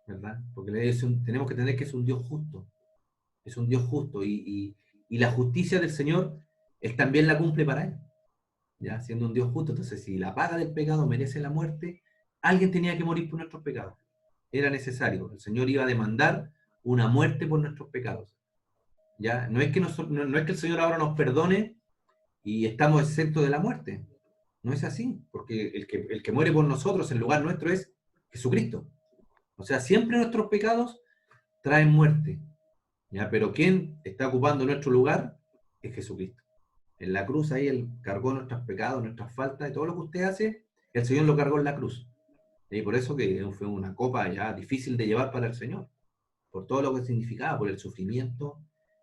¿verdad? Porque tenemos que entender que es un Dios justo. Es un Dios justo y la justicia del Señor, Él también la cumple para Él, ¿ya? Siendo un Dios justo. Entonces, si la paga del pecado merece la muerte, alguien tenía que morir por nuestros pecados. Era necesario. El Señor iba a demandar una muerte por nuestros pecados. ¿Ya? No es que el Señor ahora nos perdone y estamos exentos de la muerte. No es así, porque el que muere por nosotros en lugar nuestro es Jesucristo. O sea, siempre nuestros pecados traen muerte. ¿Ya? Pero ¿quién está ocupando nuestro lugar? Es Jesucristo. En la cruz ahí Él cargó nuestros pecados, nuestras faltas, y todo lo que usted hace, el Señor lo cargó en la cruz. Y por eso que fue una copa ya difícil de llevar para el Señor, por todo lo que significaba, por el sufrimiento,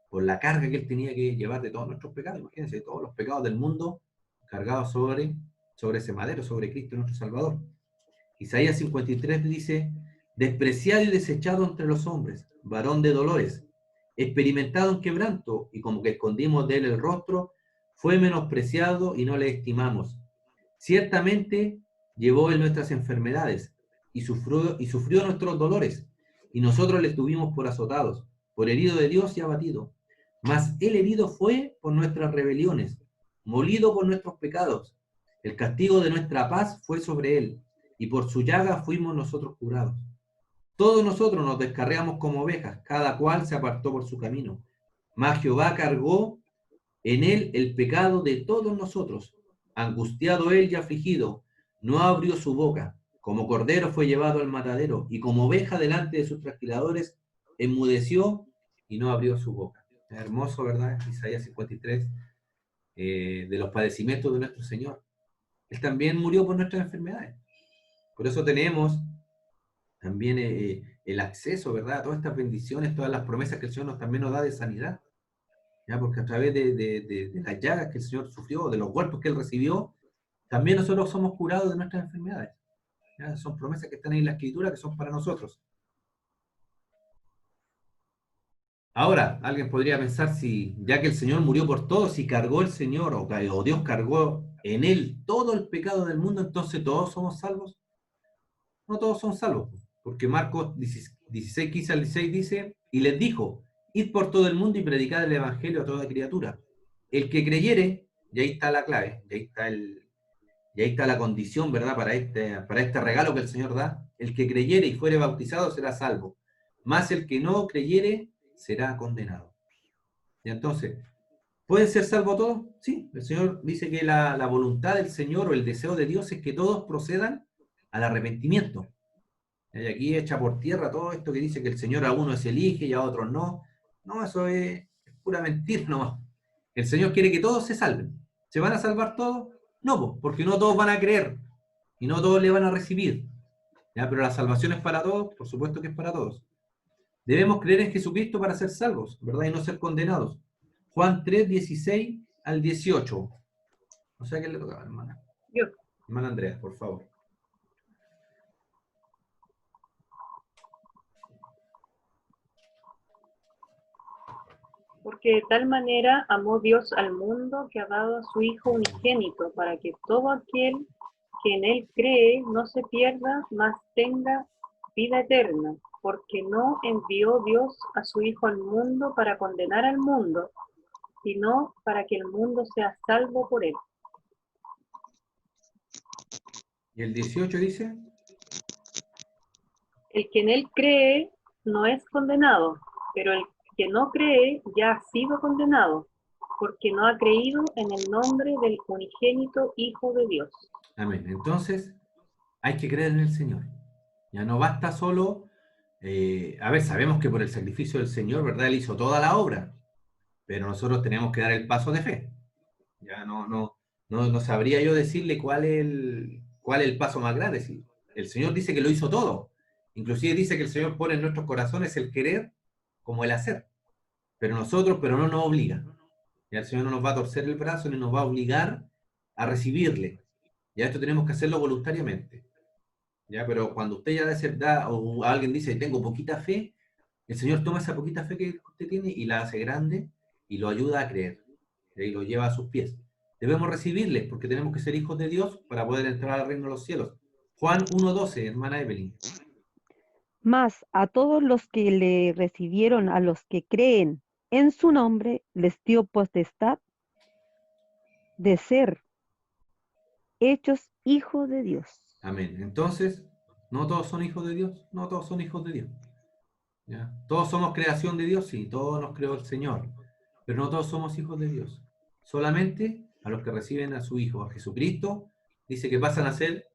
por la carga que Él tenía que llevar de todos nuestros pecados. Imagínense, todos los pecados del mundo cargados sobre ese madero, sobre Cristo nuestro Salvador. Isaías 53 dice, despreciado y desechado entre los hombres, varón de dolores, experimentado en quebranto, y como que escondimos de él el rostro, fue menospreciado y no le estimamos. Ciertamente llevó él nuestras enfermedades y sufrió nuestros dolores, y nosotros le tuvimos por azotados, por herido de Dios y abatido. Mas él herido fue por nuestras rebeliones, molido por nuestros pecados. El castigo de nuestra paz fue sobre él, y por su llaga fuimos nosotros curados. Todos nosotros nos descarriamos como ovejas, cada cual se apartó por su camino. Mas Jehová cargó en él el pecado de todos nosotros. Angustiado él y afligido, no abrió su boca. Como cordero fue llevado al matadero, y como oveja delante de sus trasquiladores, enmudeció y no abrió su boca. Es hermoso, ¿verdad? Isaías 53, de los padecimientos de nuestro Señor. Él también murió por nuestras enfermedades. Por eso tenemos también el acceso, ¿verdad? A todas estas bendiciones, todas las promesas que el Señor también nos da de sanidad. ¿Ya? Porque a través de las llagas que el Señor sufrió, de los golpes que Él recibió, también nosotros somos curados de nuestras enfermedades. ¿Ya? Son promesas que están ahí en la Escritura, que son para nosotros. Ahora, alguien podría pensar si, ya que el Señor murió por todos, si cargó el Señor, o Dios cargó en Él todo el pecado del mundo, entonces todos somos salvos. No todos son salvos, porque Marcos 16, 15 al 16 dice, y les dijo, id por todo el mundo y predicad el evangelio a toda criatura. El que creyere, y ahí está la clave, y ahí está la condición, ¿verdad? Para este regalo que el Señor da. El que creyere y fuere bautizado será salvo, mas el que no creyere será condenado. Y entonces, ¿pueden ser salvos todos? Sí, el Señor dice que la voluntad del Señor o el deseo de Dios es que todos procedan al arrepentimiento. Y aquí echa por tierra todo esto que dice que el Señor a unos elige y a otros no. No, eso es pura mentira nomás. El Señor quiere que todos se salven. ¿Se van a salvar todos? No, porque no todos van a creer y no todos le van a recibir. ¿Ya? Pero la salvación es para todos, por supuesto que es para todos. Debemos creer en Jesucristo para ser salvos, ¿verdad? Y no ser condenados. Juan 3, 16 al 18. O sea, ¿qué le tocaba, hermana? Yo. Hermana Andrea, por favor. Porque de tal manera amó Dios al mundo que ha dado a su Hijo unigénito, para que todo aquel que en Él cree no se pierda, mas tenga vida eterna. Porque no envió Dios a su Hijo al mundo para condenar al mundo, sino para que el mundo sea salvo por Él. ¿Y el 18 dice? El que en Él cree no es condenado, pero el que no cree ya ha sido condenado, porque no ha creído en el nombre del unigénito Hijo de Dios. Amén. Entonces, hay que creer en el Señor. Ya no basta solo, a ver, sabemos que por el sacrificio del Señor, ¿verdad? Él hizo toda la obra, pero nosotros tenemos que dar el paso de fe. Ya no sabría yo decirle cuál es el paso más grande. Si el Señor dice que lo hizo todo. Inclusive dice que el Señor pone en nuestros corazones el querer como el hacer. Pero no nos obliga. Ya el Señor no nos va a torcer el brazo ni nos va a obligar a recibirle. Ya esto tenemos que hacerlo voluntariamente. ¿Ya? Pero cuando usted da o alguien dice, tengo poquita fe, el Señor toma esa poquita fe que usted tiene y la hace grande y lo ayuda a creer. Y lo lleva a sus pies. Debemos recibirle porque tenemos que ser hijos de Dios para poder entrar al reino de los cielos. Juan 1:12, hermana Evelyn. Mas a todos los que le recibieron, a los que creen en su nombre, les dio potestad de ser hechos hijos de Dios. Amén. Entonces, no todos son hijos de Dios, no todos son hijos de Dios. ¿Ya? Todos somos creación de Dios, sí, todos nos creó el Señor, pero no todos somos hijos de Dios. Solamente a los que reciben a su Hijo, a Jesucristo, dice que pasan a ser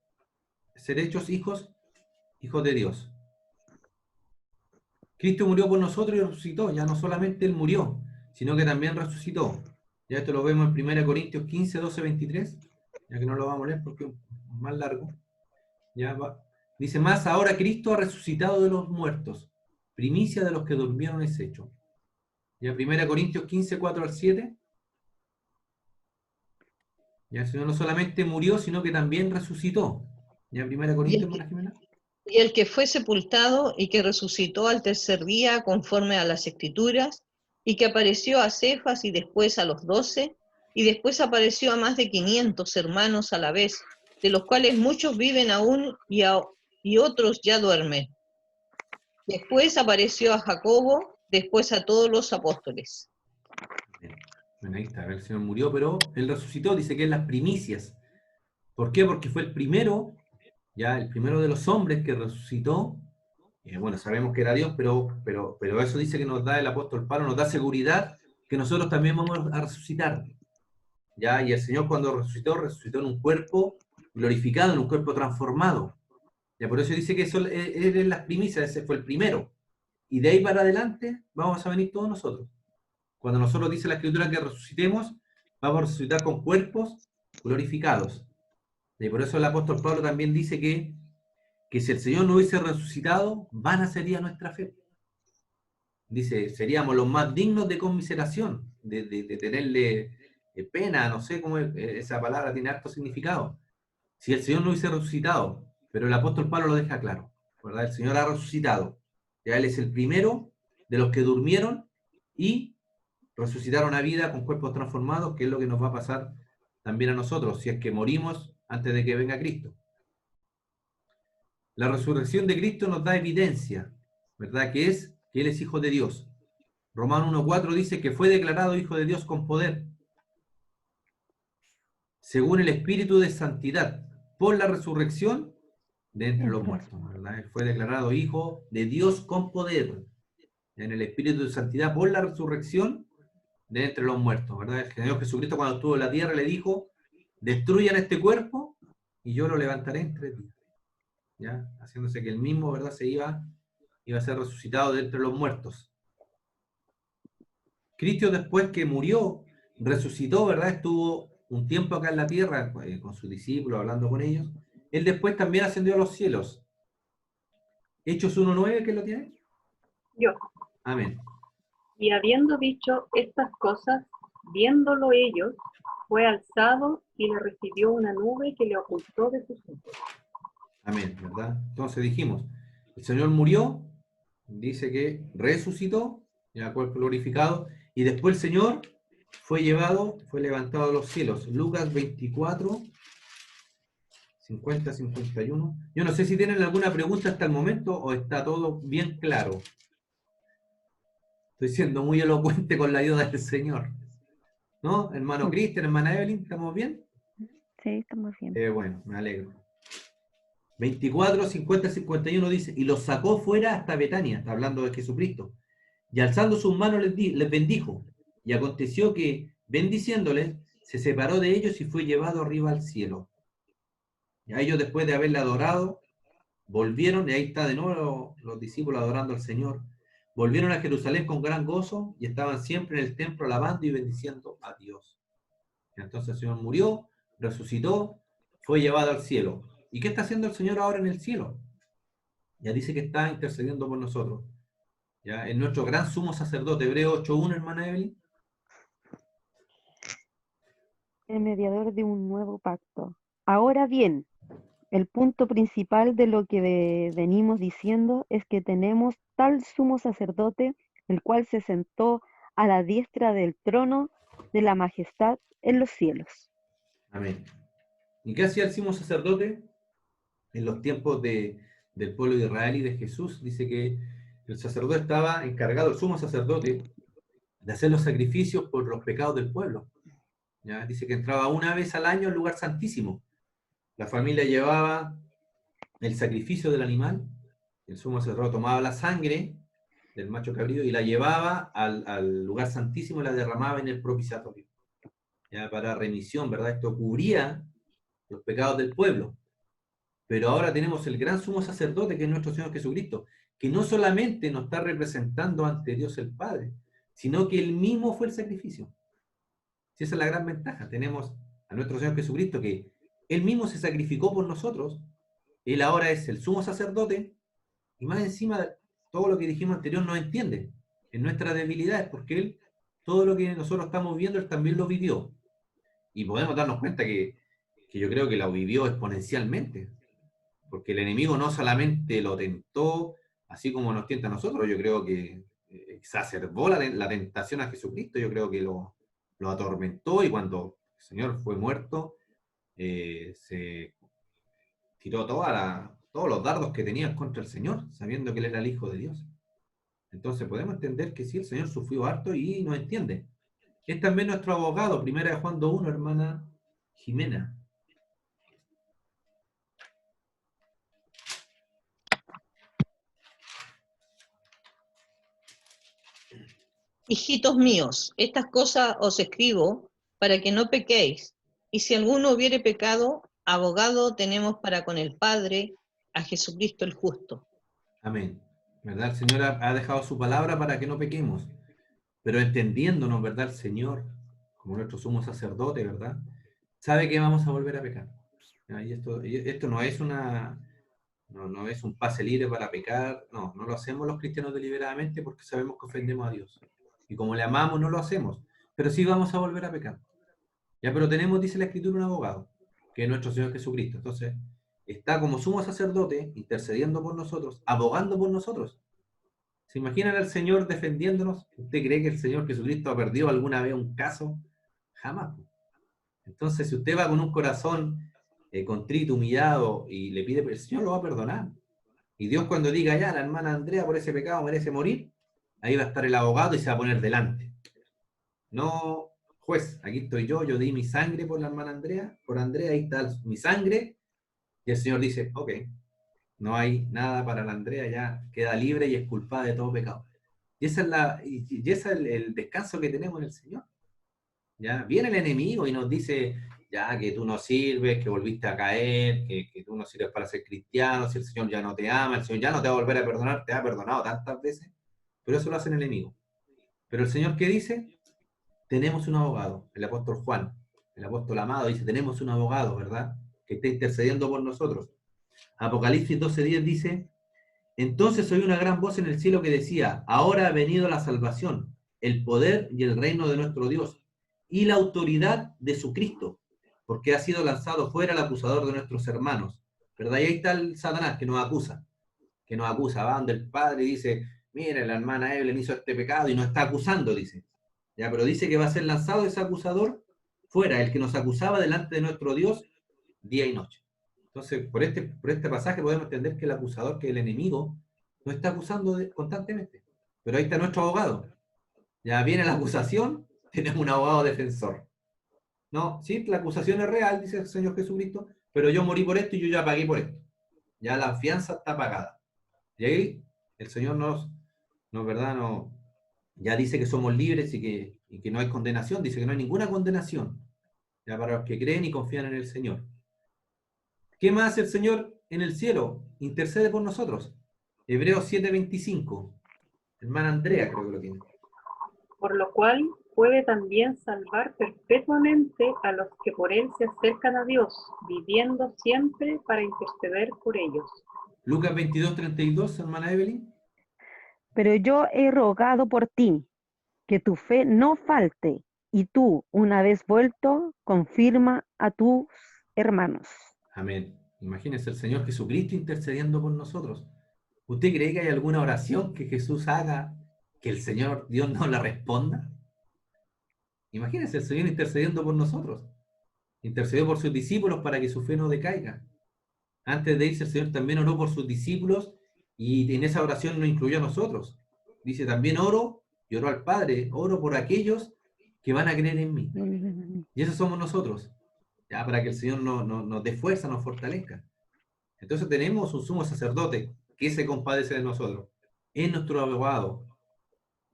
hechos hijos de Dios. Cristo murió por nosotros y resucitó. Ya no solamente Él murió, sino que también resucitó. Ya esto lo vemos en 1 Corintios 15, 12, 23, ya que no lo vamos a leer porque es más largo. Ya va. Dice, más ahora Cristo ha resucitado de los muertos, primicia de los que durmieron es hecho. Ya 1 Corintios 15, 4 al 7. Ya el Señor no solamente murió, sino que también resucitó. Ya, 1 Y el, Corintios, que, hermana Jimena. y el que fue sepultado y que resucitó al tercer día conforme a las Escrituras, y que apareció a Cefas y después a los 12, y después apareció a más de 500 hermanos a la vez, de los cuales muchos viven aún y otros ya duermen. Después apareció a Jacobo, después a todos los apóstoles. Bien. Bueno, ahí está, el Señor murió, pero Él resucitó, dice que es las primicias. ¿Por qué? Porque fue el primero, ya el primero de los hombres que resucitó. Bueno, sabemos que era Dios, pero eso dice que nos da el apóstol Pablo, nos da seguridad que nosotros también vamos a resucitar. ¿Ya? Y el Señor cuando resucitó, resucitó en un cuerpo glorificado, en un cuerpo transformado. Ya, por eso dice que eso es las primicias, ese fue el primero. Y de ahí para adelante vamos a venir todos nosotros. Cuando nosotros dice la Escritura que resucitemos, vamos a resucitar con cuerpos glorificados. Y por eso el apóstol Pablo también dice que si el Señor no hubiese resucitado, vana sería nuestra fe. Dice, seríamos los más dignos de conmiseración, de tenerle pena, no sé cómo esa palabra tiene harto significado. Si el Señor no hubiese resucitado, pero el apóstol Pablo lo deja claro, ¿verdad? El Señor ha resucitado. Ya Él es el primero de los que durmieron y resucitaron a vida con cuerpos transformados, que es lo que nos va a pasar también a nosotros, si es que morimos antes de que venga Cristo. La resurrección de Cristo nos da evidencia, ¿verdad? Que Él es Hijo de Dios. Romanos 1:4 dice que fue declarado Hijo de Dios con poder, según el Espíritu de Santidad, por la resurrección de entre los muertos, ¿verdad? Él fue declarado Hijo de Dios con poder, en el Espíritu de Santidad, por la resurrección de entre los muertos, ¿verdad? El Señor Jesucristo cuando estuvo en la tierra le dijo, destruyan este cuerpo y yo lo levantaré en 3 días. ¿Ya? Haciéndose que el mismo, ¿verdad? Iba a ser resucitado de entre los muertos. Cristo después que murió, resucitó, ¿verdad? Estuvo un tiempo acá en la tierra con sus discípulos, hablando con ellos. Él después también ascendió a los cielos. Hechos 1:9, ¿quién lo tiene? Yo. Amén. Y habiendo dicho estas cosas, viéndolo ellos, fue alzado y le recibió una nube que le ocultó de sus ojos. Amén, ¿verdad? Entonces dijimos, el Señor murió, dice que resucitó, ya cuerpo glorificado, y después el Señor fue llevado, fue levantado a los cielos. Lucas 24, 50, 51. Yo no sé si tienen alguna pregunta hasta el momento o está todo bien claro. Estoy siendo muy elocuente con la ayuda del Señor. ¿No? Hermano Cristian, hermana Evelyn, ¿estamos bien? Sí, estamos bien. Bueno, me alegro. 24, 50, 51 dice, y los sacó fuera hasta Betania, está hablando de Jesucristo, y alzando sus manos les bendijo, y aconteció que, bendiciéndoles, se separó de ellos y fue llevado arriba al cielo. Y a ellos después de haberle adorado, volvieron, y ahí está de nuevo los discípulos adorando al Señor, volvieron a Jerusalén con gran gozo, y estaban siempre en el templo alabando y bendiciendo a Dios. Entonces el Señor murió, resucitó, fue llevado al cielo. ¿Y qué está haciendo el Señor ahora en el cielo? Ya dice que está intercediendo por nosotros. Ya es nuestro gran sumo sacerdote. Hebreo 8:1, hermana Evelyn. El mediador de un nuevo pacto. Ahora bien, el punto principal de lo que venimos diciendo es que tenemos tal sumo sacerdote, el cual se sentó a la diestra del trono de la majestad en los cielos. Amén. ¿Y qué hacía el sumo sacerdote en los tiempos del pueblo de Israel y de Jesús? Dice que el sacerdote estaba encargado, el sumo sacerdote, de hacer los sacrificios por los pecados del pueblo. ¿Ya? Dice que entraba una vez al año al lugar santísimo. La familia llevaba el sacrificio del animal, el sumo sacerdote tomaba la sangre del macho cabrío y la llevaba al lugar santísimo y la derramaba en el propiciatorio, ya para remisión, ¿verdad? Esto cubría los pecados del pueblo. Pero ahora tenemos el gran sumo sacerdote, que es nuestro Señor Jesucristo, que no solamente nos está representando ante Dios el Padre, sino que Él mismo fue el sacrificio. Si esa es la gran ventaja. Tenemos a nuestro Señor Jesucristo, que Él mismo se sacrificó por nosotros. Él ahora es el sumo sacerdote, y más encima, todo lo que dijimos anterior no entiende en nuestras debilidades, porque Él, todo lo que nosotros estamos viendo, Él también lo vivió. Y podemos darnos cuenta que yo creo que lo vivió exponencialmente. Porque el enemigo no solamente lo tentó, así como nos tienta a nosotros, yo creo que exacerbó la tentación a Jesucristo, yo creo que lo atormentó, y cuando el Señor fue muerto, se tiró todos los dardos que tenía contra el Señor, sabiendo que Él era el Hijo de Dios. Entonces podemos entender que sí, el Señor sufrió harto y nos entiende. Es también nuestro abogado, 1 Juan 2:1, hermana Jimena. Hijitos míos, estas cosas os escribo para que no pequéis. Y si alguno hubiere pecado, abogado tenemos para con el Padre, a Jesucristo el justo. Amén. ¿Verdad? El Señor ha dejado su palabra para que no pequemos, pero entendiéndonos, ¿verdad? El Señor, como nuestro sumo sacerdote, ¿verdad? Sabe que vamos a volver a pecar. ¿Ya? Y esto no es no es un pase libre para pecar, no lo hacemos los cristianos deliberadamente porque sabemos que ofendemos a Dios. Y como le amamos, no lo hacemos, pero sí vamos a volver a pecar. Ya, pero tenemos, dice la Escritura, un abogado, que es nuestro Señor Jesucristo. Entonces, está como sumo sacerdote, intercediendo por nosotros, abogando por nosotros. ¿Se imaginan al Señor defendiéndonos? ¿Usted cree que el Señor Jesucristo ha perdido alguna vez un caso? Jamás. Entonces, si usted va con un corazón contrito, humillado, y le pide, el Señor lo va a perdonar. Y Dios, cuando diga, ya, la hermana Andrea por ese pecado merece morir, ahí va a estar el abogado y se va a poner delante. No, juez, aquí estoy yo di mi sangre por la hermana Andrea, por Andrea, ahí está mi sangre, y el Señor dice, ok, no hay nada para la Andrea, ya queda libre y es culpada de todo pecado. Y esa es el descanso que tenemos en el Señor. ¿Ya? Viene el enemigo y nos dice, ya, que tú no sirves, que volviste a caer, que tú no sirves para ser cristiano, si el Señor ya no te ama, el Señor ya no te va a volver a perdonar, te ha perdonado tantas veces, pero eso lo hace el enemigo. Pero el Señor, ¿qué dice? Tenemos un abogado, el apóstol Juan, el apóstol amado, dice, tenemos un abogado, ¿verdad? Que está intercediendo por nosotros. Apocalipsis 12:10 dice, entonces oí una gran voz en el cielo que decía, ahora ha venido la salvación, el poder y el reino de nuestro Dios, y la autoridad de su Cristo, porque ha sido lanzado fuera el acusador de nuestros hermanos. ¿Verdad? Y ahí está el Satanás que nos acusa, va donde el Padre y dice, mire, la hermana Evelyn hizo este pecado y nos está acusando, dice. Ya, pero dice que va a ser lanzado ese acusador fuera, el que nos acusaba delante de nuestro Dios día y noche. Entonces, por este pasaje podemos entender que el acusador, que el enemigo, nos está acusando constantemente. Pero ahí está nuestro abogado. Ya viene la acusación, tenemos un abogado defensor. No, sí, la acusación es real, dice el Señor Jesucristo, pero yo morí por esto y yo ya pagué por esto. Ya la fianza está pagada. Y ahí el Señor ¿verdad? Ya dice que somos libres y que no hay condenación, dice que no hay ninguna condenación, ya para los que creen y confían en el Señor. ¿Qué más hace el Señor en el cielo? Intercede por nosotros. Hebreos 7:25. Hermana Andrea creo que lo tiene. Por lo cual puede también salvar perpetuamente a los que por él se acercan a Dios, viviendo siempre para interceder por ellos. Lucas 22:32, hermana Evelyn. Pero yo he rogado por ti, que tu fe no falte, y tú, una vez vuelto, confirma a tus hermanos. Amén. Imagínense el Señor Jesucristo intercediendo por nosotros. ¿Usted cree que hay alguna oración que Jesús haga que el Señor Dios no la responda? Imagínense el Señor intercediendo por nosotros. Intercedió por sus discípulos para que su fe no decaiga. Antes de irse, el Señor también oró por sus discípulos y en esa oración nos incluyó a nosotros. Dice, también oro y oro al Padre, oro por aquellos que van a creer en mí. Y esos somos nosotros, ya para que el Señor nos dé fuerza, nos fortalezca. Entonces tenemos un sumo sacerdote que se compadece de nosotros. Es nuestro abogado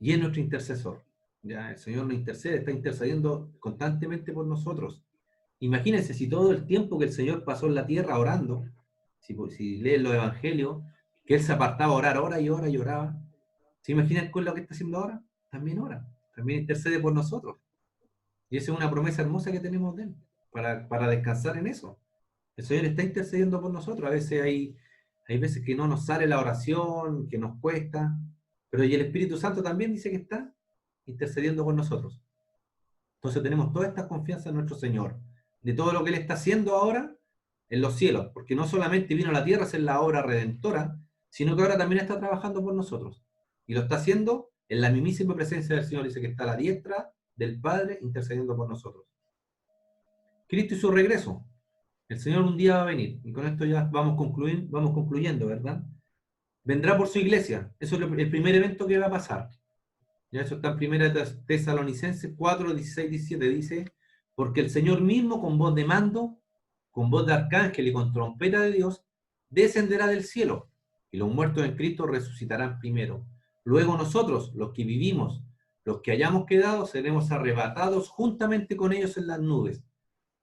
y es nuestro intercesor. Ya el Señor nos intercede, está intercediendo constantemente por nosotros. Imagínense si todo el tiempo que el Señor pasó en la tierra orando, si leen los evangelios, que Él se apartaba a orar hora y hora y oraba. ¿Se imaginan con lo que está haciendo ahora? También ora, también intercede por nosotros. Y esa es una promesa hermosa que tenemos de Él, para descansar en eso. El Señor está intercediendo por nosotros. A veces hay veces que no nos sale la oración, que nos cuesta, pero y el Espíritu Santo también dice que está intercediendo por nosotros. Entonces tenemos toda esta confianza en nuestro Señor, de todo lo que Él está haciendo ahora, en los cielos, porque no solamente vino a la tierra a hacer la obra redentora, sino que ahora también está trabajando por nosotros. Y lo está haciendo en la mismísima presencia del Señor. Dice que está a la diestra del Padre intercediendo por nosotros. Cristo y su regreso. El Señor un día va a venir. Y con esto ya vamos concluyendo, ¿verdad? Vendrá por su iglesia. Eso es el primer evento que va a pasar. Ya eso está en 1 Tesalonicenses 4, 16, 17. Dice, porque el Señor mismo con voz de mando, con voz de arcángel y con trompeta de Dios, descenderá del cielo, y los muertos en Cristo resucitarán primero. Luego nosotros, los que vivimos, los que hayamos quedado, seremos arrebatados juntamente con ellos en las nubes,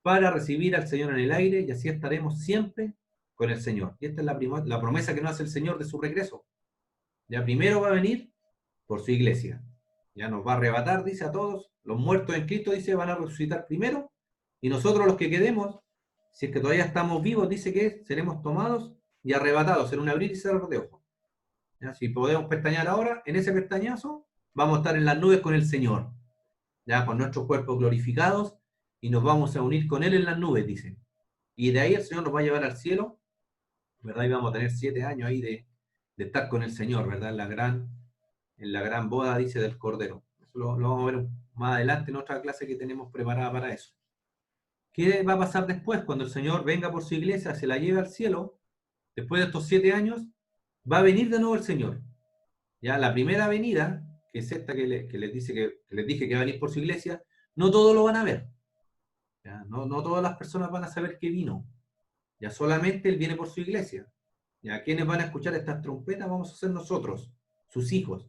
para recibir al Señor en el aire, y así estaremos siempre con el Señor. Y esta es la promesa que nos hace el Señor de su regreso. Ya primero va a venir por su iglesia. Ya nos va a arrebatar, dice a todos. Los muertos en Cristo, dice, van a resucitar primero. Y nosotros los que quedemos, si es que todavía estamos vivos, dice que seremos tomados y arrebatados en un abrir y cerrar de ojos. ¿Ya? Si podemos pestañear ahora, en ese pestañazo, vamos a estar en las nubes con el Señor. Ya con nuestros cuerpos glorificados, y nos vamos a unir con Él en las nubes, dice. Y de ahí el Señor nos va a llevar al cielo, ¿verdad? Y vamos a tener 7 años ahí de estar con el Señor, ¿verdad? En la gran boda, dice, del Cordero. Eso lo vamos a ver más adelante en otra clase que tenemos preparada para eso. ¿Qué va a pasar después? Cuando el Señor venga por su iglesia, se la lleve al cielo, después de estos 7 años, va a venir de nuevo el Señor. Ya la primera venida, que es esta que les dije que va a venir por su iglesia, no todos lo van a ver. ¿Ya? No todas las personas van a saber que vino. Ya solamente Él viene por su iglesia. ¿Ya? ¿Quiénes van a escuchar estas trompetas? Vamos a ser nosotros, sus hijos.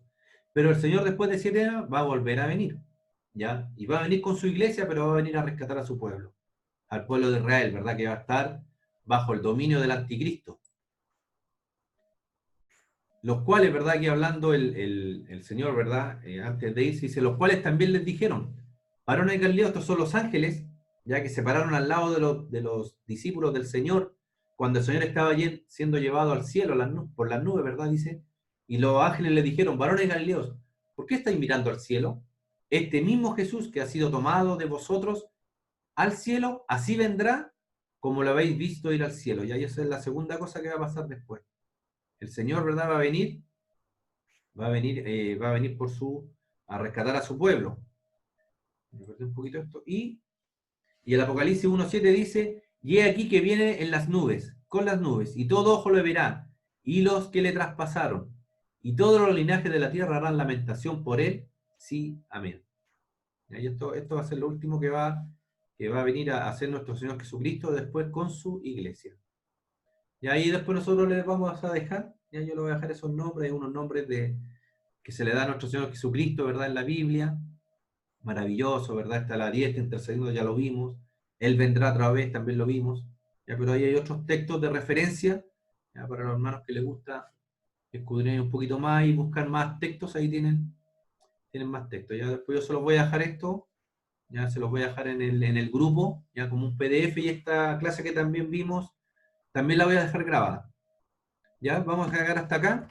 Pero el Señor después de 7 años va a volver a venir. ¿Ya? Y va a venir con su iglesia, pero va a venir a rescatar a su pueblo. Al pueblo de Israel, ¿verdad? Que va a estar bajo el dominio del anticristo. Los cuales, ¿verdad? Aquí hablando el Señor, ¿verdad? Antes de irse, dice, los cuales también les dijeron, varones de Galilea, estos son los ángeles, ya que se pararon al lado de los discípulos del Señor, cuando el Señor estaba siendo llevado al cielo por las nubes, ¿verdad? Dice, y los ángeles le dijeron, varones galileos, ¿por qué estáis mirando al cielo? Este mismo Jesús que ha sido tomado de vosotros al cielo, así vendrá como lo habéis visto ir al cielo. Ya esa es la segunda cosa que va a pasar después. El Señor, ¿verdad? Va a venir a rescatar a su pueblo. Me perdí un poquito esto. Y el Apocalipsis 1.7 dice, y he aquí que viene en las nubes, con las nubes, y todo ojo lo verá, y los que le traspasaron, y todos los linajes de la tierra harán lamentación por él. Sí, amén. Y esto va a ser lo último que va a venir a hacer nuestro Señor Jesucristo después con su iglesia. Y ahí después nosotros les vamos a dejar, ya yo les voy a dejar esos nombres, unos nombres que se le da a nuestro Señor Jesucristo, ¿verdad? En la Biblia. Maravilloso, ¿verdad? Está la diestra intercediendo, ya lo vimos. Él vendrá otra vez, también lo vimos. ¿Ya? Pero ahí hay otros textos de referencia, ¿ya? Para los hermanos que les gusta escudriñar un poquito más y buscar más textos, ahí tienen más textos. Ya después yo se los voy a dejar esto, ya se los voy a dejar en el grupo, ya como un PDF, y esta clase que también vimos, también la voy a dejar grabada. Ya, vamos a llegar hasta acá,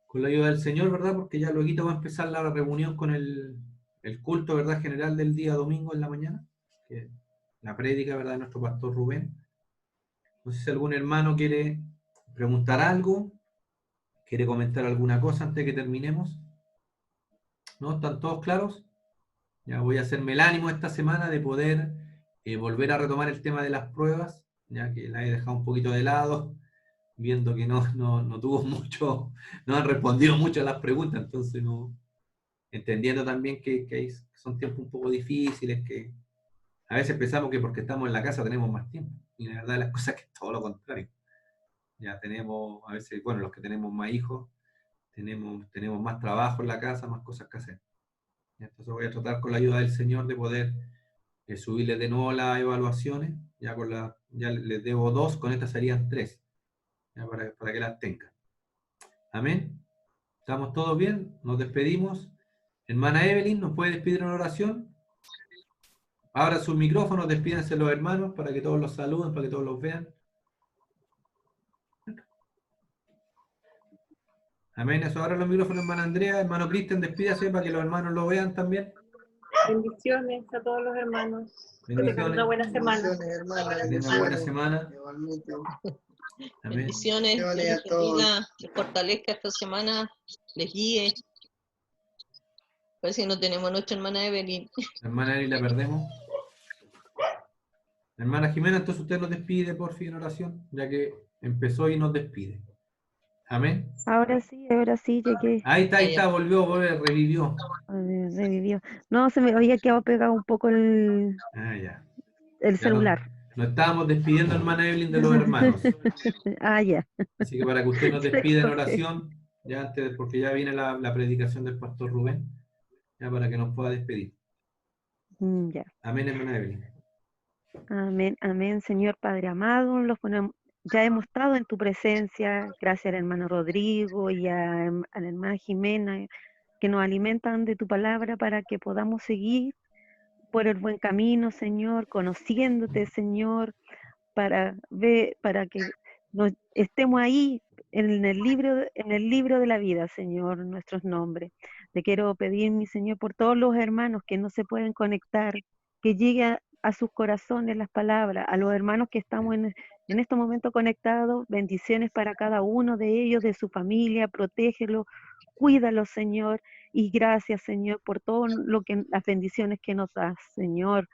con la ayuda del Señor, ¿verdad? Porque ya luego va a empezar la reunión con el culto, ¿verdad? General del día domingo en la mañana, que la prédica, ¿verdad? De nuestro pastor Rubén. No sé si algún hermano quiere preguntar algo, quiere comentar alguna cosa antes de que terminemos. ¿No? ¿Están todos claros? Ya voy a hacerme el ánimo esta semana de poder volver a retomar el tema de las pruebas, ya que la he dejado un poquito de lado, viendo que no tuvo mucho, no han respondido mucho a las preguntas, entonces no, entendiendo también que son tiempos un poco difíciles, que a veces pensamos que porque estamos en la casa tenemos más tiempo, y la verdad las cosas es que es todo lo contrario. Ya tenemos, a veces, bueno, los que tenemos más hijos, tenemos más trabajo en la casa, más cosas que hacer. Entonces voy a tratar con la ayuda del Señor de poder subirles de nuevo las evaluaciones, ya les debo 2, con estas serían 3, ya para que las tengan. Amén. ¿Estamos todos bien? Nos despedimos. Hermana Evelyn, ¿nos puede despedir en oración? Abra sus micrófonos, despídense los hermanos para que todos los saluden, para que todos los vean. Amén. Eso, ahora los micrófonos, hermana Andrea. Hermano Cristian, despídase para que los hermanos lo vean también. Bendiciones a todos los hermanos. Que tengan una Bendiciones. buena semana. Bendiciones, hermana, Que tengan una buena bendiciones. semana. Igualmente. Amén. Bendiciones, Dios Bendiciones les a todos. bendiga, les fortalezca esta semana, les guíe. Parece que no tenemos a nuestra hermana Evelyn. La hermana Eli la perdemos. La hermana Jimena, entonces usted nos despide, por fin, en oración, ya que empezó y nos despide. Amén. Ahora sí llegué. Ahí está, volvió, revivió. Revivió. No, se me había quedado pegado un poco el Ah, ya. el Ya celular. nos estábamos despidiendo, hermana Evelyn, de los hermanos. Ah, ya. Así que para que usted nos Se despida en coge. oración, ya antes, porque ya viene la predicación del pastor Rubén, ya para que nos pueda despedir. Ya. Amén, hermana Evelyn. Amén, amén, Señor Padre amado, ya hemos estado en tu presencia, gracias al hermano Rodrigo y a la hermana Jimena, que nos alimentan de tu palabra para que podamos seguir por el buen camino, Señor, conociéndote, Señor, para que estemos ahí en el libro de la vida, Señor, nuestros nombres. Te quiero pedir, mi Señor, por todos los hermanos que no se pueden conectar, que llegue a sus corazones las palabras, a los hermanos que estamos en estos momentos conectados, bendiciones para cada uno de ellos, de su familia, protégelo, cuídalo, Señor, y gracias, Señor, por todo las bendiciones que nos das, Señor,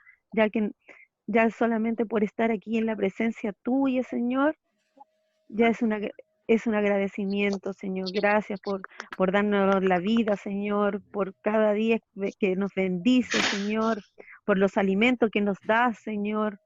ya solamente por estar aquí en la presencia tuya, Señor, ya es un agradecimiento, Señor. Gracias por darnos la vida, Señor, por cada día que nos bendice, Señor, por los alimentos que nos das, Señor.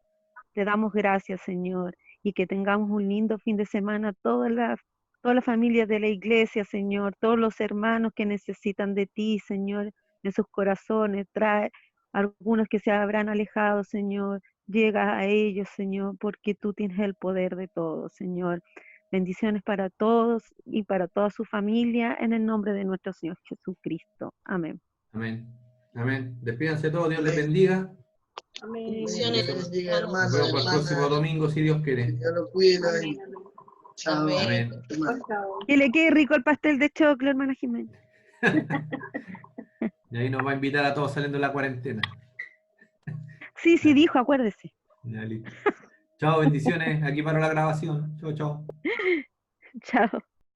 Te damos gracias, Señor, y que tengamos un lindo fin de semana, toda la familia de la iglesia, Señor, todos los hermanos que necesitan de ti, Señor, en sus corazones. Trae algunos que se habrán alejado, Señor. Llega a ellos, Señor, porque tú tienes el poder de todo, Señor. Bendiciones para todos y para toda su familia, en el nombre de nuestro Señor Jesucristo. Amén. Amén. Amén. Despídanse todos, Dios les bendiga. Amén. Bendiciones, Dios les bendiga, hermanos. Nos hermana, vemos para el próximo hermana. domingo, si Dios Que quiere. Dios lo cuida. Amén. Chao. Amén. Amén. Hermana. Chao, chao. Que le quede rico el pastel de choclo, hermana Jimena. Y ahí nos va a invitar a todos saliendo de la cuarentena. Sí, dijo, acuérdese. Ya, listo. Chao, bendiciones. Aquí para la grabación. Chao, chao. Chao.